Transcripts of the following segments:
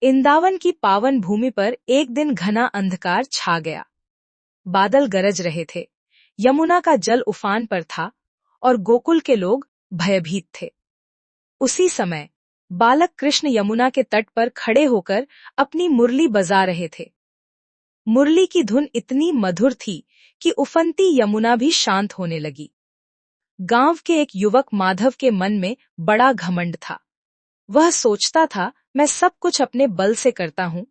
इंदावन की पावन भूमि पर एक दिन घना अंधकार छा गया। बादल गरज रहे थे, यमुना का जल उफान पर था और गोकुल के लोग भयभीत थे। उसी समय बालक कृष्ण यमुना के तट पर खड़े होकर अपनी मुरली बजा रहे थे। मुरली की धुन इतनी मधुर थी कि उफनती यमुना भी शांत होने लगी। गांव के एक युवक माधव के मन में बड़ा घमंड था। वह सोचता था, मैं सब कुछ अपने बल से करता हूं,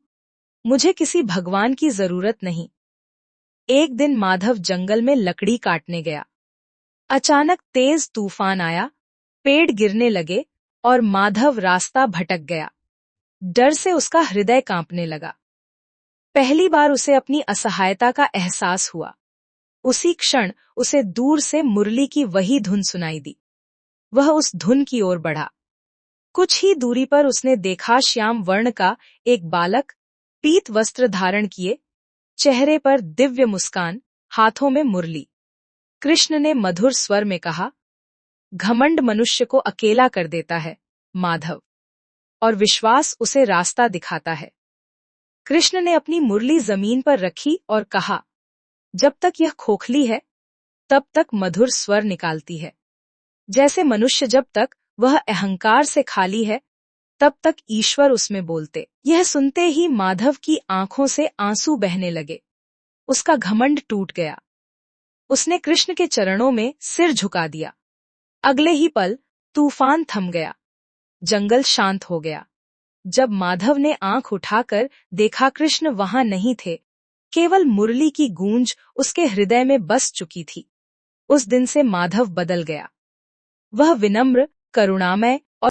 मुझे किसी भगवान की जरूरत नहीं। एक दिन माधव जंगल में लकड़ी काटने गया। अचानक तेज तूफान आया, पेड़ गिरने लगे और माधव रास्ता भटक गया। डर से उसका हृदय कांपने लगा। पहली बार उसे अपनी असहायता का एहसास हुआ। उसी क्षण उसे दूर से मुरली की वही धुन सुनाई दी। वह उस धुन की ओर बढ़ा। कुछ ही दूरी पर उसने देखा श्याम वर्ण का एक बालक, पीत वस्त्र धारण किए, चेहरे पर दिव्य मुस्कान, हाथों में मुरली। कृष्ण ने मधुर स्वर में कहा, घमंड मनुष्य को अकेला कर देता है माधव, और विश्वास उसे रास्ता दिखाता है। कृष्ण ने अपनी मुरली जमीन पर रखी और कहा, जब तक यह खोखली है तब तक मधुर स्वर निकालती है। जैसे मनुष्य जब तक वह अहंकार से खाली है तब तक ईश्वर उसमें बोलते। यह सुनते ही माधव की आंखों से आंसू बहने लगे। उसका घमंड टूट गया। उसने कृष्ण के चरणों में सिर झुका दिया। अगले ही पल तूफान थम गया। जंगल शांत हो गया। जब माधव ने आंख उठाकर देखा, कृष्ण वहां नहीं थे। केवल मुरली की गूंज उसके हृदय में बस चुकी थी। उस दिन से माधव बदल गया। वह विनम्र, करुणामय